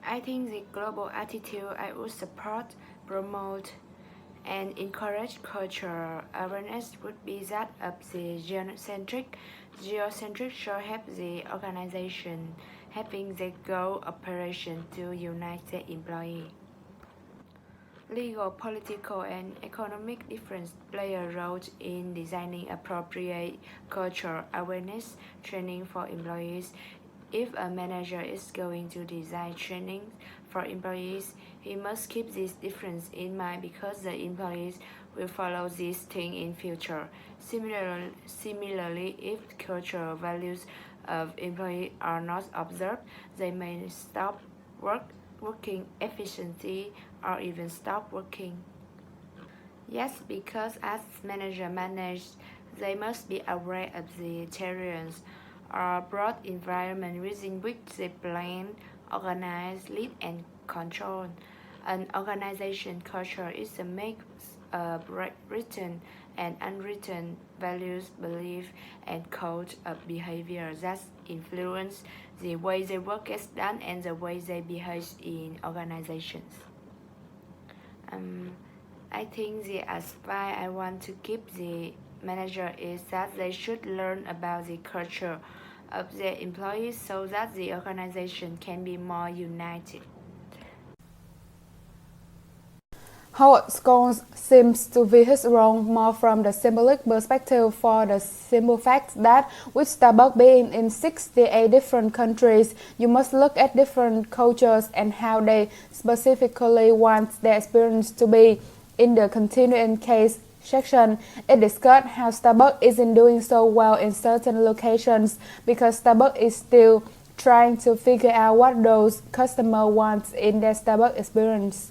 I think the global attitude I would support, promote, and encourage cultural awareness would be that of the geocentric should help the organization having the goal operation to unite the employee. Legal, political, and economic differences play a role in designing appropriate cultural awareness training for employees. If a manager is going to design training for employees, he must keep this difference in mind because the employees will follow this thing in future. Similarly, if cultural values of employees are not observed, they may stop working efficiently or even stop working. Yes, because as manager manage, they must be aware of the terrains or broad environment within which they plan, organize, lead, and control. An organization culture is a mix of written and unwritten values, belief, and code of behavior that influence the way the work is done and the way they behave in organizations. I think the advice I want to give the manager is that they should learn about the culture of their employees so that the organization can be more united. Howard Scones seems to view his role more from the symbolic perspective for the simple fact that with Starbucks being in 68 different countries, you must look at different cultures and how they specifically want their experience to be. In the continuing case section, it discussed how Starbucks isn't doing so well in certain locations because Starbucks is still trying to figure out what those customers want in their Starbucks experience.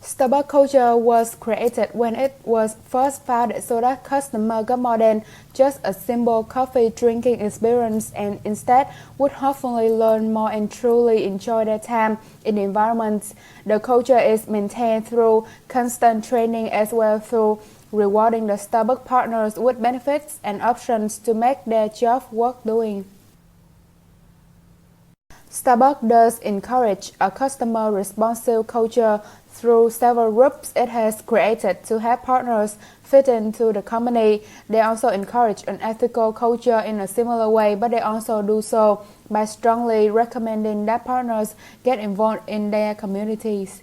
Starbucks culture was created when it was first founded so that customers got more than just a simple coffee drinking experience and instead would hopefully learn more and truly enjoy their time in the environment. The culture is maintained through constant training as well through rewarding the Starbucks partners with benefits and options to make their job worth doing. Starbucks does encourage a customer-responsive culture through several groups it has created to help partners fit into the company. They also encourage an ethical culture in a similar way, but they also do so by strongly recommending that partners get involved in their communities.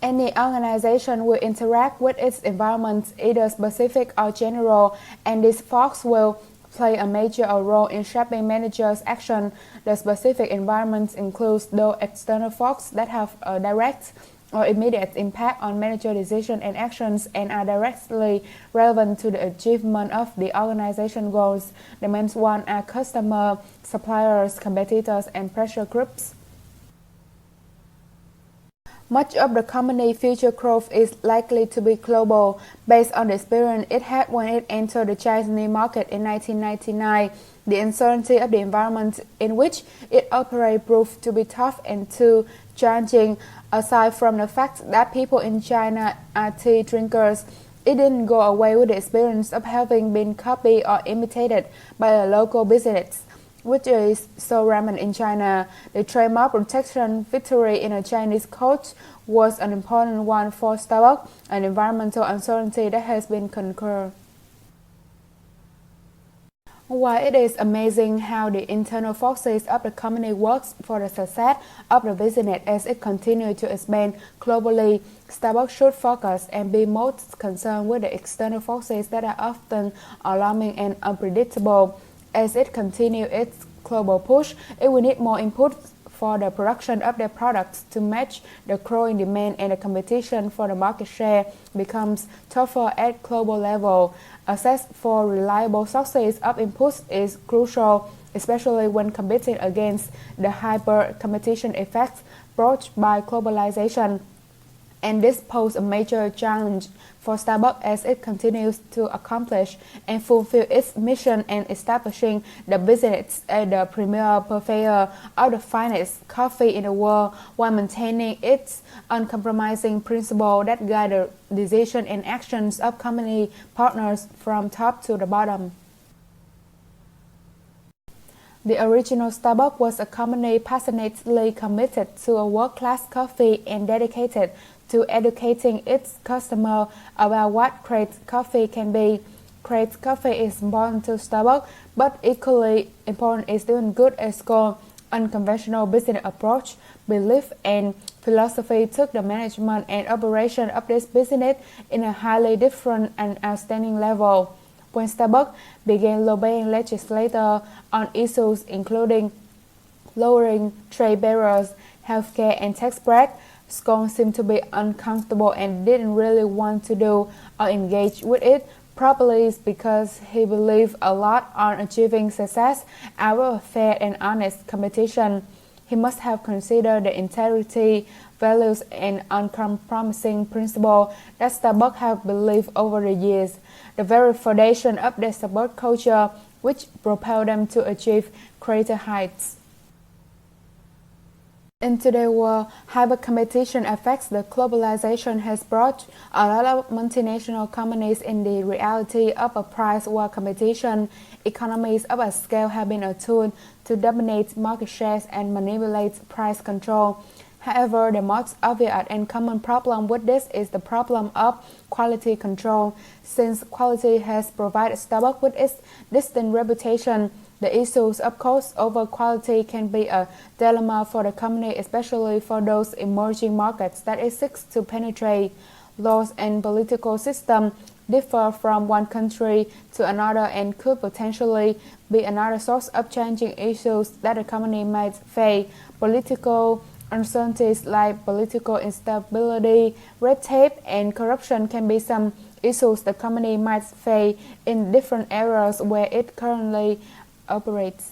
Any organization will interact with its environment, either specific or general, and these folks will play a major role in shaping managers' action. The specific environments includes those external factors that have a direct or immediate impact on manager decisions and actions and are directly relevant to the achievement of the organization goals. The main ones are customer, suppliers, competitors, and pressure groups. Much of the company's future growth is likely to be global, based on the experience it had when it entered the Chinese market in 1999. The uncertainty of the environment in which it operated proved to be tough and too challenging. Aside from the fact that people in China are tea drinkers, it didn't go away with the experience of having been copied or imitated by a local business, which is so rampant in China. The trademark protection victory in a Chinese court was an important one for Starbucks, an environmental uncertainty that has been conquered. While it is amazing how the internal forces of the company works for the success of the business as it continues to expand globally, Starbucks should focus and be most concerned with the external forces that are often alarming and unpredictable. As it continues its global push, it will need more input for the production of their products to match the growing demand, and the competition for the market share becomes tougher at global level. Access for reliable sources of inputs is crucial, especially when competing against the hyper-competition effects brought by globalization. And this poses a major challenge for Starbucks as it continues to accomplish and fulfill its mission in establishing the business as the premier purveyor of the finest coffee in the world while maintaining its uncompromising principle that guide the decisions and actions of company partners from top to the bottom. The original Starbucks was a company passionately committed to a world-class coffee and dedicated to educating its customer about what great coffee can be. Great coffee is important to Starbucks, but equally important is doing good as gold. Unconventional business approach, belief, and philosophy took the management and operation of this business in a highly different and outstanding level. When Starbucks began lobbying legislators on issues including lowering trade barriers, healthcare, and tax breaks, Scone seemed to be uncomfortable and didn't really want to do or engage with it, probably because he believed a lot on achieving success out of fair and honest competition. He must have considered the integrity, values, and uncompromising principles that Starbucks have believed over the years, the very foundation of the Starbucks culture, which propelled them to achieve greater heights. In today's world, hyper-competition affects the globalization has brought a lot of multinational companies in the reality of a price war competition. Economies of a scale have been a tool to dominate market shares and manipulate price control. However, the most obvious and common problem with this is the problem of quality control. Since quality has provided Starbucks with its distinct reputation, the issues of cost over quality can be a dilemma for the company, especially for those emerging markets that it seeks to penetrate. Laws and political systems differ from one country to another and could potentially be another source of challenging issues that the company might face. Political uncertainties like political instability, red tape, and corruption can be some issues the company might face in different areas where it currently operates.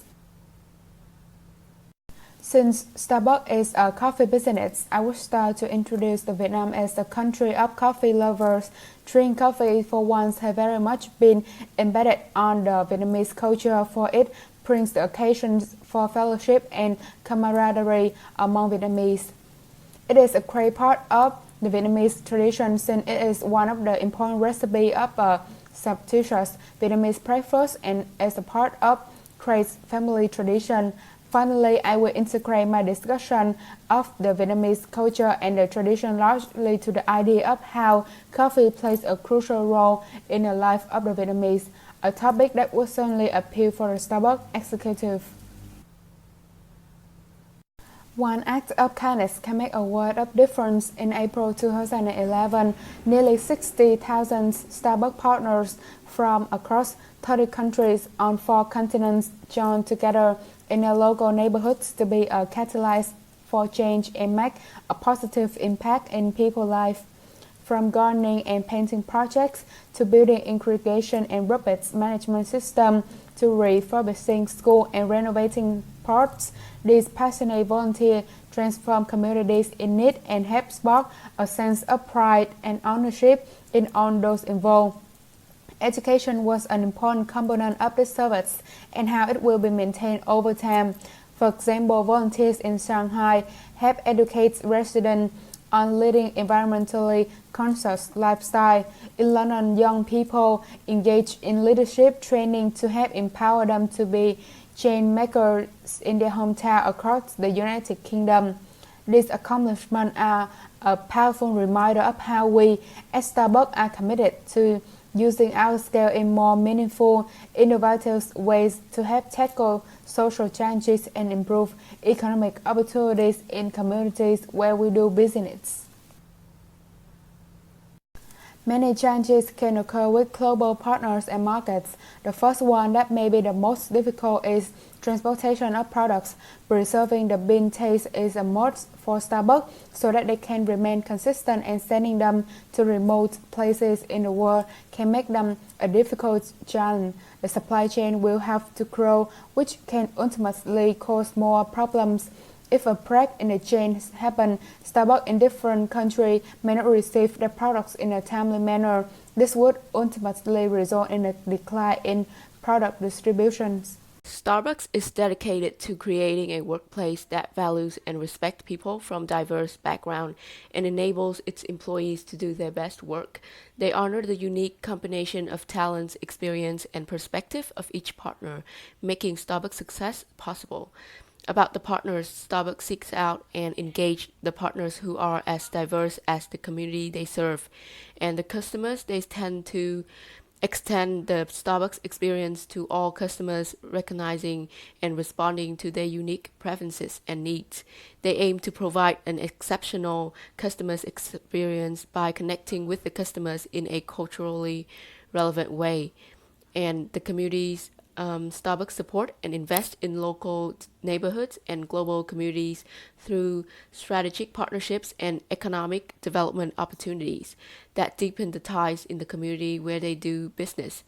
Since Starbucks is a coffee business, I would start to introduce the Vietnam as a country of coffee lovers. Drinking coffee for once has very much been embedded on the Vietnamese culture, for it brings the occasions for fellowship and camaraderie among Vietnamese. It is a great part of the Vietnamese tradition since it is one of the important recipes of a substitutious Vietnamese breakfast and as a part of great family tradition. Finally, I will integrate my discussion of the Vietnamese culture and the tradition largely to the idea of how coffee plays a crucial role in the life of the Vietnamese, a topic that would certainly appeal for the Starbucks executive. One act of kindness can make a world of difference. In April 2011, nearly 60,000 Starbucks partners from across 30 countries on 4 continents joined together in their local neighborhoods to be a catalyst for change and make a positive impact in people's lives. From gardening and painting projects to building irrigation and rubbish management system to refurbishing schools and renovating parks, these passionate volunteers transform communities in need and help spark a sense of pride and ownership in all those involved. Education was an important component of this service and how it will be maintained over time. For example, volunteers in Shanghai help educate residents on leading environmentally conscious lifestyle. In London, young people engage in leadership training to help empower them to be change makers in their hometown across the United Kingdom. These accomplishments are a powerful reminder of how we at Starbucks are committed to using our scale in more meaningful, innovative ways to help tackle social challenges and improve economic opportunities in communities where we do business. Many challenges can occur with global partners and markets. The first one that may be the most difficult is transportation of products. Preserving the bean taste is a must for Starbucks so that they can remain consistent, and sending them to remote places in the world can make them a difficult challenge. The supply chain will have to grow, which can ultimately cause more problems. If a break in the chain happens, Starbucks in different countries may not receive their products in a timely manner. This would ultimately result in a decline in product distributions. Starbucks is dedicated to creating a workplace that values and respects people from diverse backgrounds and enables its employees to do their best work. They honor the unique combination of talents, experience, and perspective of each partner, making Starbucks success possible. About the partners, Starbucks seeks out and engage the partners who are as diverse as the community they serve. And the customers, they tend to extend the Starbucks experience to all customers, recognizing and responding to their unique preferences and needs. They aim to provide an exceptional customer experience by connecting with the customers in a culturally relevant way. And the communities Starbucks support and invest in local neighborhoods and global communities through strategic partnerships and economic development opportunities that deepen the ties in the community where they do business.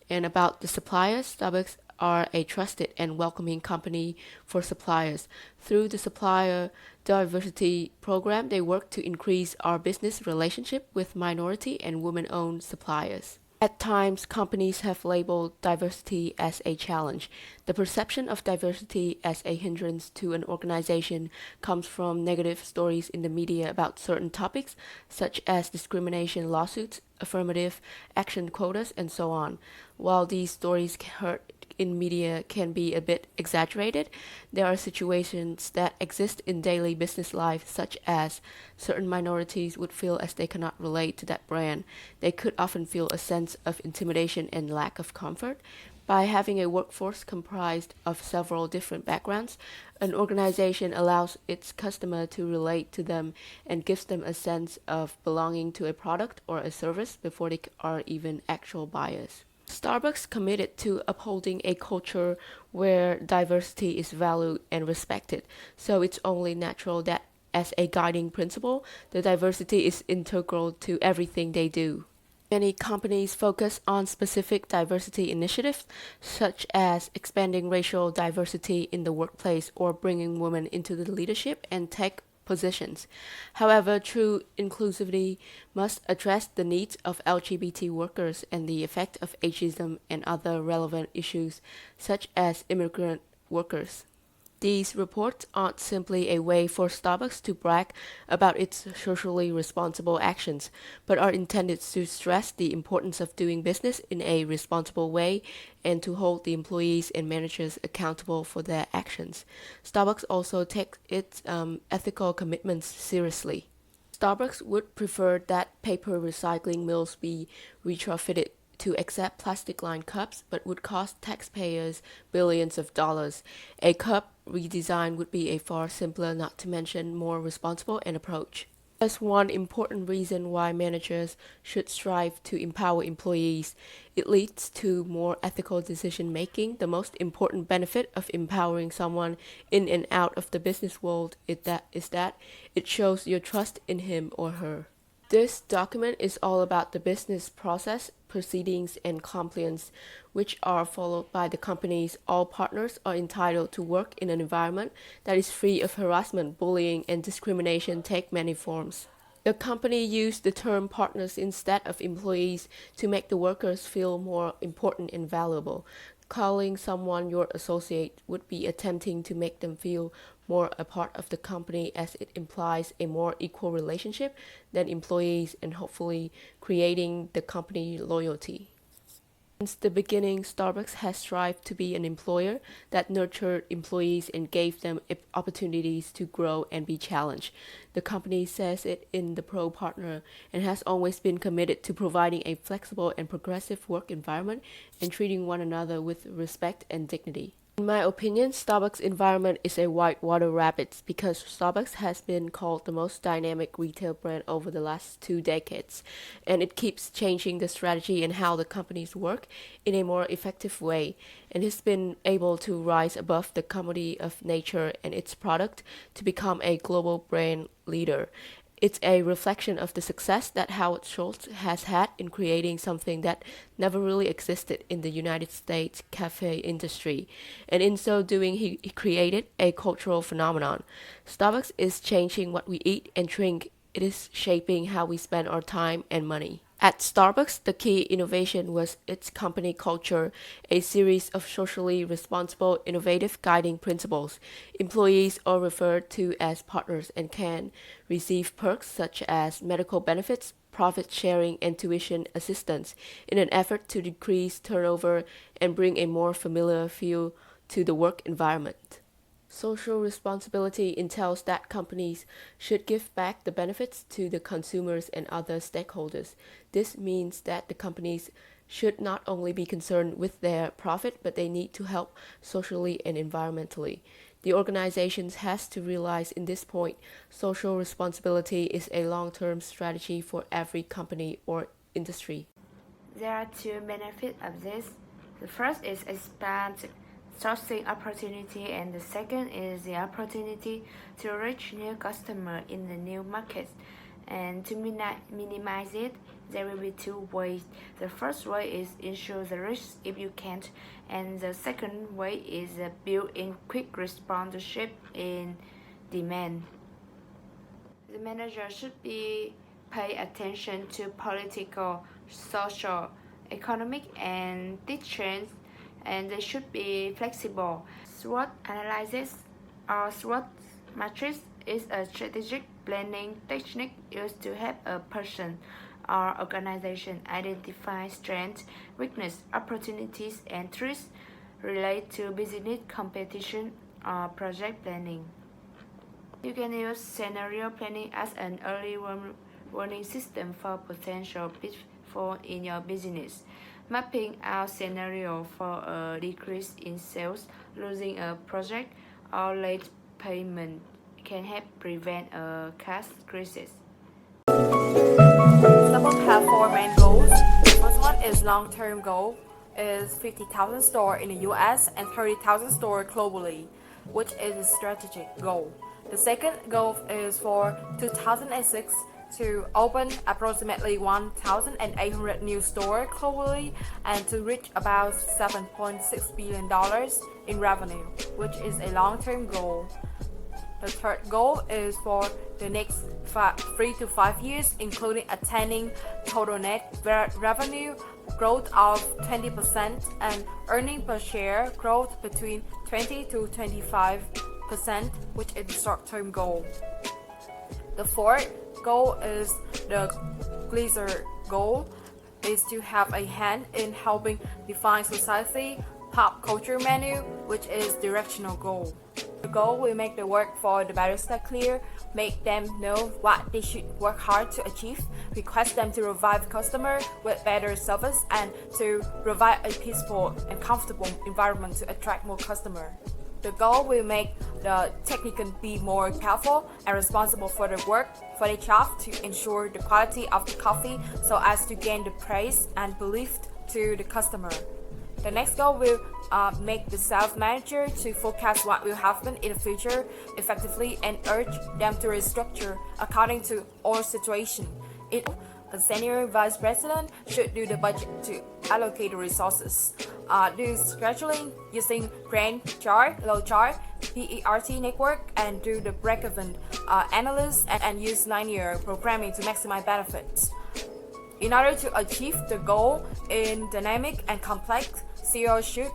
And about the suppliers, Starbucks are a trusted and welcoming company for suppliers. Through the supplier diversity program, they work to increase our business relationship with minority and women-owned suppliers. At times, companies have labeled diversity as a challenge. The perception of diversity as a hindrance to an organization comes from negative stories in the media about certain topics, such as discrimination lawsuits, affirmative action quotas, and so on. While these stories hurt in media can be a bit exaggerated, there are situations that exist in daily business life, such as certain minorities would feel as they cannot relate to that brand. They could often feel a sense of intimidation and lack of comfort. By having a workforce comprised of several different backgrounds, an organization allows its customer to relate to them and gives them a sense of belonging to a product or a service before they are even actual buyers. Starbucks committed to upholding a culture where diversity is valued and respected, so it's only natural that as a guiding principle, the diversity is integral to everything they do. Many companies focus on specific diversity initiatives, such as expanding racial diversity in the workplace or bringing women into the leadership and tech positions. However, true inclusivity must address the needs of LGBT workers and the effect of ageism and other relevant issues, such as immigrant workers. These reports aren't simply a way for Starbucks to brag about its socially responsible actions, but are intended to stress the importance of doing business in a responsible way and to hold the employees and managers accountable for their actions. Starbucks also takes its ethical commitments seriously. Starbucks would prefer that paper recycling mills be retrofitted to accept plastic-lined cups, but would cost taxpayers billions of dollars. A cup redesign would be a far simpler, not to mention more responsible, approach. That's one important reason why managers should strive to empower employees. It leads to more ethical decision making. The most important benefit of empowering someone in and out of the business world is that it shows your trust in him or her. This document is all about the business process, proceedings, and compliance, which are followed by the companies. All partners are entitled to work in an environment that is free of harassment, bullying, and discrimination take many forms. The company used the term partners instead of employees to make the workers feel more important and valuable. Calling someone your associate would be attempting to make them feel more a part of the company, as it implies a more equal relationship than employees and hopefully creating the company loyalty. Since the beginning, Starbucks has strived to be an employer that nurtured employees and gave them opportunities to grow and be challenged. The company says it in the Pro Partner and has always been committed to providing a flexible and progressive work environment and treating one another with respect and dignity. In my opinion, Starbucks' environment is a whitewater rapids because Starbucks has been called the most dynamic retail brand over the last 2 decades, and it keeps changing the strategy and how the companies work in a more effective way, and has been able to rise above the commodity of nature and its product to become a global brand leader. It's a reflection of the success that Howard Schultz has had in creating something that never really existed in the United States cafe industry. And in so doing, he created a cultural phenomenon. Starbucks is changing what we eat and drink it is shaping how we spend our time and money. At Starbucks, the key innovation was its company culture, a series of socially responsible, innovative guiding principles. Employees are referred to as partners and can receive perks such as medical benefits, profit sharing, and tuition assistance in an effort to decrease turnover and bring a more familiar feel to the work environment. Social responsibility entails that companies should give back the benefits to the consumers and other stakeholders. This means that the companies should not only be concerned with their profit, but they need to help socially and environmentally. The organizations has to realize in this point, social responsibility is a long-term strategy for every company or industry. There are two benefits of this. The first is expand sourcing opportunity, and the second is the opportunity to reach new customers in the new markets. And to minimize it, there will be two ways. The first way is ensure the risk if you can't, and the second way is build in quick responsiveness in demand. The manager should pay attention to political, social, economic, and trends, and they should be flexible. SWOT analysis or SWOT matrix is a strategic planning technique used to help a person or organization identify strengths, weaknesses, opportunities, and threats related to business competition or project planning. You can use scenario planning as an early warning system for potential pitfalls in your business. Mapping out scenario for a decrease in sales, losing a project, or late payment can help prevent a cash crisis. Starbucks have four main goals. The first one is long-term goal, is 50,000 stores in the US and 30,000 stores globally, which is a strategic goal. The second goal is for 2006 to open approximately 1,800 new stores globally and to reach about $7.6 billion in revenue, which is a long-term goal. The third goal is for the next 3 to 5 years, including attaining total net revenue growth of 20% and earning per share growth between 20 to 25%, which is the short-term goal. The fourth goal is the Glazer goal, is to have a hand in helping define society pop culture menu, which is directional goal. The goal will make the work for the barista clear, make them know what they should work hard to achieve, request them to provide customer with better service, and to provide a peaceful and comfortable environment to attract more customers. The goal will make the technician be more powerful and responsible for the work for the job to ensure the quality of the coffee so as to gain the praise and belief to the customer. The next goal will make the sales manager to forecast what will happen in the future effectively and urge them to restructure according to all situation. A senior vice president should do the budget to allocate the resources, do scheduling using Gantt chart, low chart, PERT network, and do the break-even analysis and use linear programming to maximize benefits. In order to achieve the goal in dynamic and complex, CEO should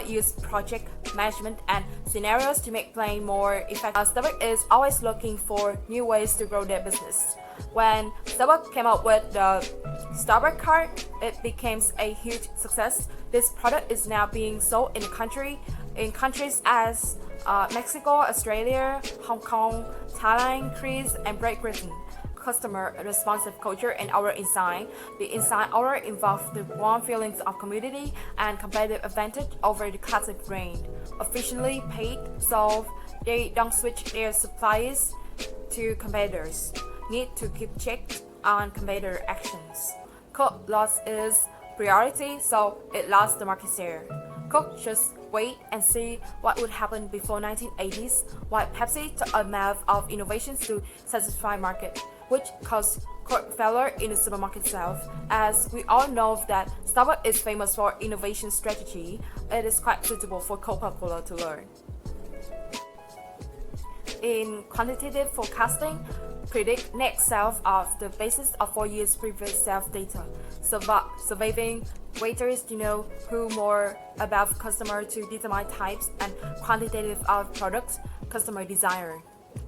use project management and scenarios to make planning more effective. Starbucks is always looking for new ways to grow their business. When Starbucks came up with the Starbucks card, it became a huge success. This product is now being sold in countries as Mexico, Australia, Hong Kong, Thailand, Greece, and Great Britain. Customer responsive culture and our insight. The insight our involves the warm feelings of community and competitive advantage over the classic brand. Efficiently paid, so they don't switch their suppliers to competitors. Need to keep check on competitor actions. Coke loss is priority, so it lost the market share. Coke just wait and see what would happen before 1980s, while Pepsi took a mouth of innovations to satisfy market, which caused Coke failure in the supermarket shelf. As we all know that Starbucks is famous for innovation strategy, it is quite suitable for Coca-Cola to learn. In quantitative forecasting, predict net sales of the basis of 4 years previous sales data, surveying waiters to know who more about customer to determine types and quantitative of products customer desire.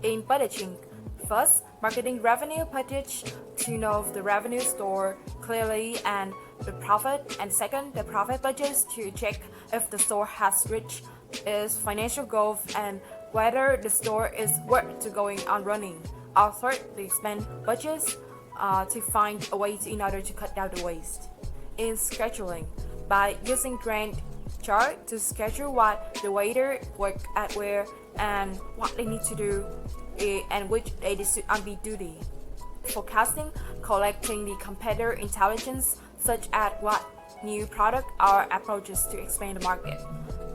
In budgeting, first, marketing revenue budget to know the revenue store clearly and the profit, and second, the profit budgets to check if the store has reached its financial goals and whether the store is worth to going on running. Or third, the expense budgets to find a way in order to cut down the waste. In scheduling, by using Gantt chart to schedule what the waiter work at where and what they need to do and which they should be duty. Forecasting, collecting the competitor intelligence such as what new product or approaches to expand the market.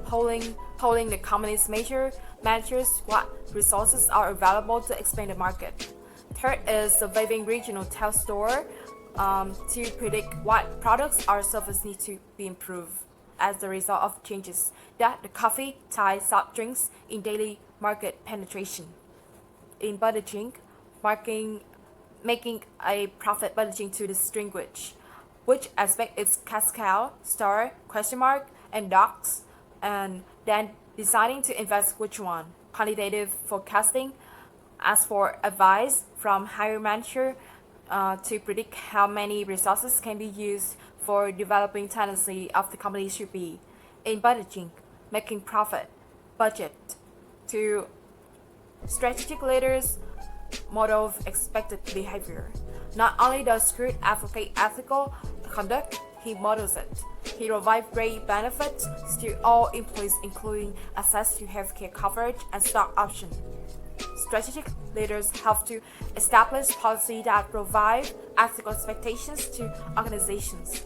Polling the company's managers what resources are available to expand the market. Third is surveying regional tail store to predict what products or services need to be improved as a result of changes that the coffee, Thai, soft drinks in daily market penetration. In budgeting, making a profit budgeting to distinguish which aspect is cascade, star, question mark, and docs, and then deciding to invest which one. Quantitative forecasting, ask for advice from higher manager to predict how many resources can be used for developing tendency of the company should be. In budgeting, making profit budget to strategic leaders model of expected behavior. Not only does Scrooge advocate ethical conduct, he models it. He provides great benefits to all employees, including access to healthcare coverage and stock options. Strategic leaders have to establish policies that provide ethical expectations to organizations.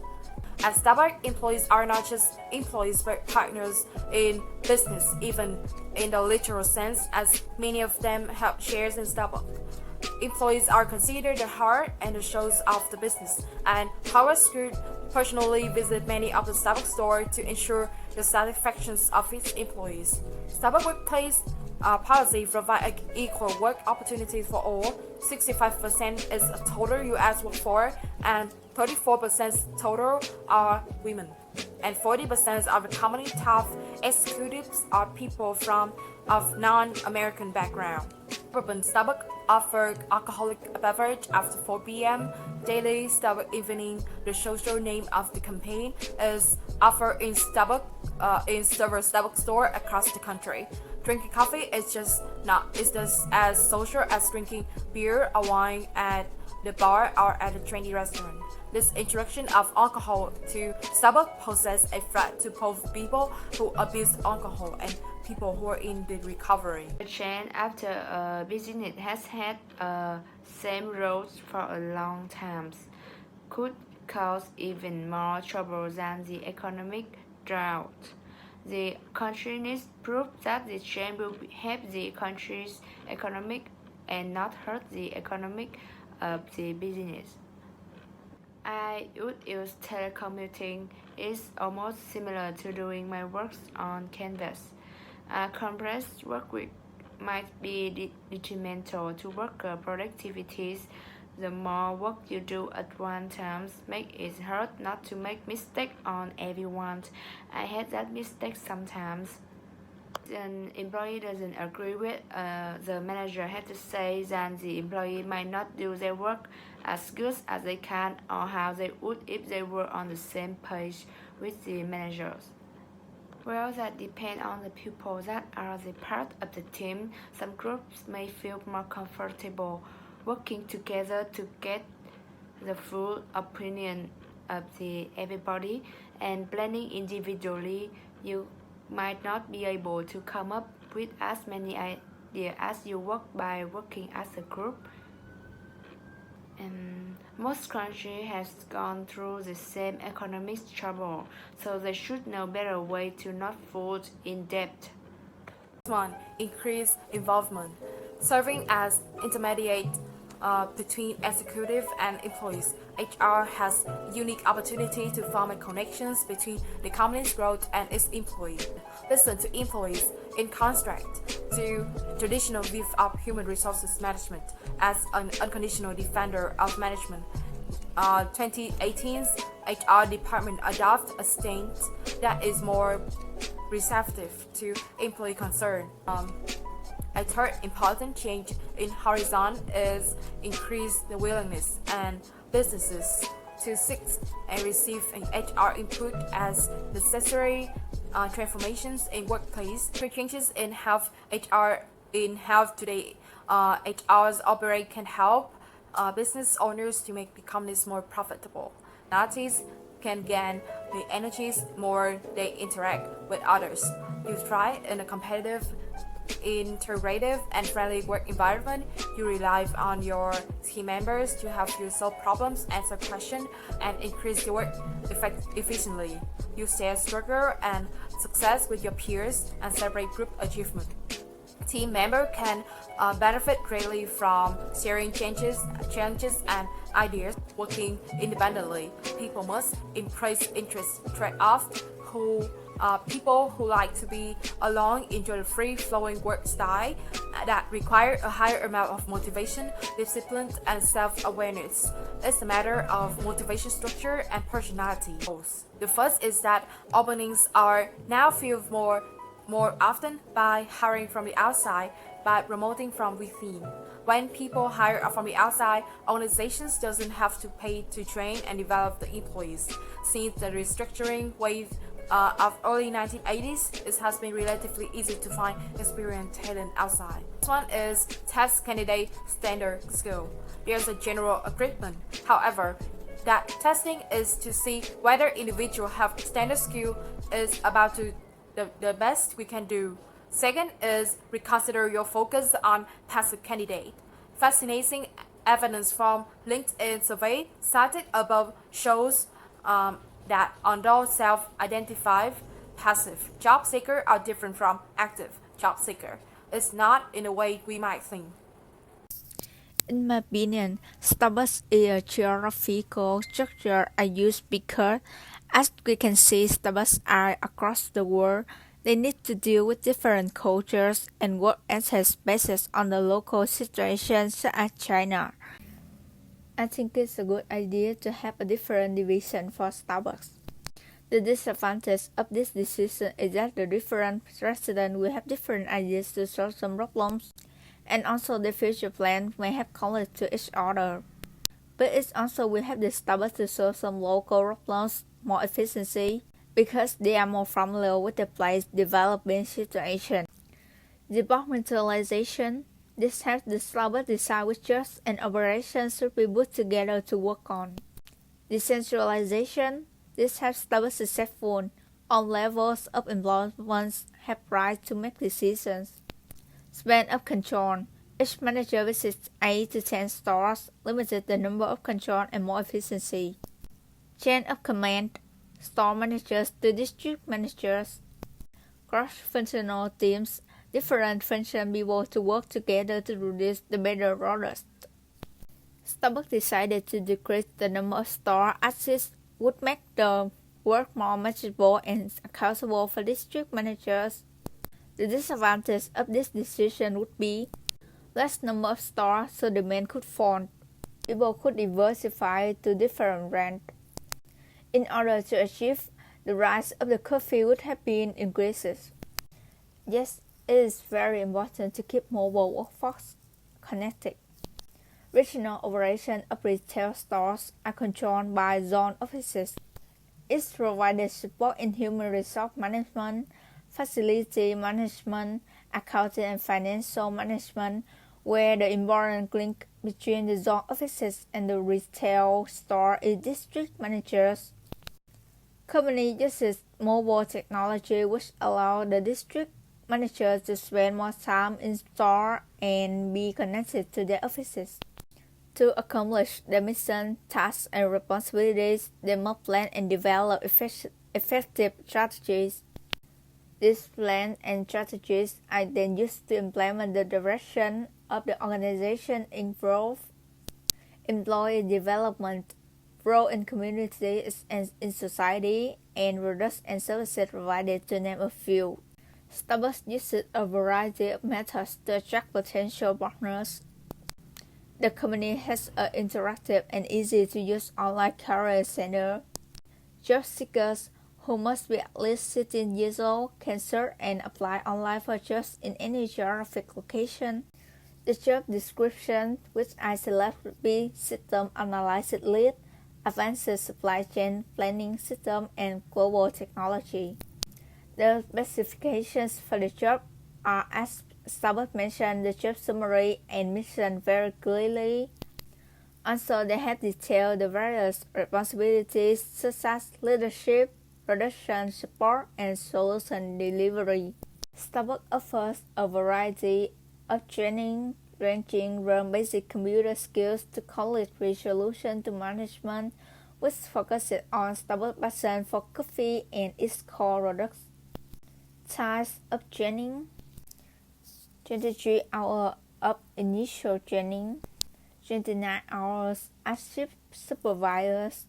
At Starbucks, employees are not just employees but partners in business, even in the literal sense, as many of them have shares in Starbucks. Employees are considered the heart and the souls of the business, and Howard Scrooge personally visited many of the Starbucks stores to ensure the satisfaction of its employees. Starbucks workplace policy provides equal work opportunities for all. 65% is a total U.S. workforce, and 34% total are women. And 40% of the company top executives are people of non-American background. Urban Starbucks offer alcoholic beverage after 4 p.m. daily. Starbucks evening. The social name of the campaign is offered in several Starbucks stores across the country. Drinking coffee is just as social as drinking beer or wine at the bar or at a trendy restaurant. This introduction of alcohol to Starbucks poses a threat to both people who abuse alcohol and people who are in the recovery. The chain after a business has had same roles for a long time could cause even more trouble than the economic drought. The country needs proof that the chain will help the country's economic and not hurt the economic of the business. I would use telecommuting. It's almost similar to doing my work on Canvas. A compressed work week might be detrimental to worker productivities. The more work you do at one time make it hard not to make mistakes on everyone. I had that mistake sometimes. An employee doesn't agree with the manager had to say that the employee might not do their work as good as they can or how they would if they were on the same page with the managers. Well, that depends on the people that are the part of the team. Some groups may feel more comfortable working together to get the full opinion of everybody, and blending individually. You might not be able to come up with as many ideas as you work by working as a group. And most countries has gone through the same economic trouble, so they should know better way to not fall in debt. 1. Increase involvement. Serving as intermediate between executive and employees, HR has unique opportunity to form connections between the company's growth and its employees. Listen to employees in contract. to traditional view of human resources management as an unconditional defender of management. 2018's HR department adopted a stance that is more receptive to employee concern. A third important change in Horizon is increase the willingness and businesses to seek and receive an HR input as necessary transformations in workplace. Changes in health today, HR's operate can help business owners to make the companies more profitable. Artists can gain the energies more they interact with others. You thrive in a competitive, integrative, and friendly work environment. You rely on your team members to help you solve problems, answer questions, and increase your work efficiently. You share struggle and success with your peers and celebrate group achievement. Team member can benefit greatly from sharing challenges and ideas. Working independently, people must embrace interest trade-off. People who like to be alone enjoy the free-flowing work style that require a higher amount of motivation, discipline, and self-awareness. It's a matter of motivation structure and personality. The first is that openings are now filled more often by hiring from the outside, by promoting from within. When people hire from the outside, organizations doesn't have to pay to train and develop the employees. Since the restructuring wave of early 1980s, it has been relatively easy to find experienced talent outside. This one is test candidate standard skill. There's a general agreement, however, that testing is to see whether individual have standard skill is about to the best we can do. Second is reconsider your focus on passive candidate. Fascinating evidence from LinkedIn survey cited above shows that although self-identified passive job seekers are different from active job seekers, it's not in the way we might think. In my opinion, Starbucks is a geographical structure I use because, as we can see, Starbucks are across the world. They need to deal with different cultures and work ethics based on the local situation, such as China. I think it's a good idea to have a different division for Starbucks. The disadvantage of this decision is that the different residents will have different ideas to solve some problems, and also the future plan may have conflict to each other. But it also will help the Starbucks to solve some local problems more efficiently because they are more familiar with the place development situation. Departmentalization. This helps the Starbucks decide which jobs and operations should be put together to work on. Decentralization. This helps Starbucks successful. All levels of employment have right to make decisions. Span of control. Each manager visits 8 to 10 stores, limited the number of control and more efficiency. Chain of command. Store managers to district managers. Cross-functional teams. Different function people to work together to produce the better product. Starbucks decided to decrease the number of store assets would make the work more manageable and accountable for district managers. The disadvantage of this decision would be less number of stores, so demand could fall. People could diversify to different brands. In order to achieve, the rise of the coffee would have been increases. Yes, it is very important to keep mobile workforce connected. Regional operation of retail stores are controlled by zone offices. It provided support in human resource management, facility management, accounting and financial management, where the important link between the zone offices and the retail store is district managers. Company uses mobile technology which allow the district managers to spend more time in store and be connected to their offices. To accomplish their mission, tasks, and responsibilities, they must plan and develop effective strategies. These plans and strategies are then used to implement the direction of the organization, improve employee development, role in community and in society, and products and services provided, to name a few. Starbucks uses a variety of methods to attract potential partners. The company has an interactive and easy-to-use online career center. Job seekers who must be at least 16 years old can search and apply online for jobs in any geographic location. The job description, which I select, would be System Analysis Lead, Advanced Supply Chain Planning System, and Global Technology. The specifications for the job are, as Starbucks mentioned, the job summary and mission very clearly. Also, they have detailed the various responsibilities such as leadership, production support, and solution delivery. Starbucks offers a variety of training ranging from basic computer skills to college resolution to management, which focuses on Starbucks passion for coffee and its core products. Types of training: 23 hours of initial training, 29 hours as shift supervisors,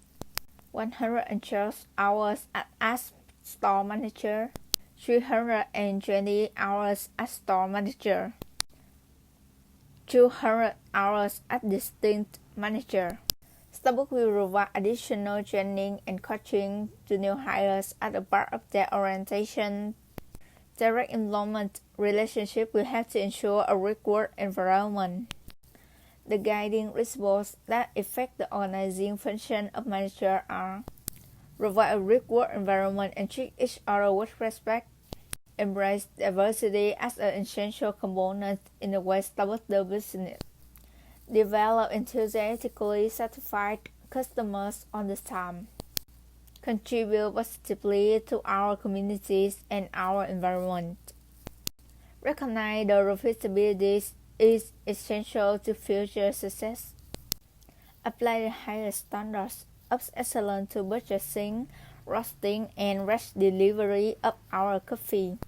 112 hours as store manager, 320 hours as store manager, 200 hours as distinct manager. Starbucks will provide additional training and coaching to new hires as a part of their orientation. Direct employment relationship will have to ensure a rich work environment. The guiding principles that affect the organizing function of manager are: provide a rich work environment and treat each other with respect, embrace diversity as an essential component in the way Starbucks does business, develop enthusiastically satisfied customers on the time, contribute positively to our communities and our environment. Recognize the repeatability is essential to future success. Apply the highest standards of excellence to purchasing, roasting, and rush delivery of our coffee.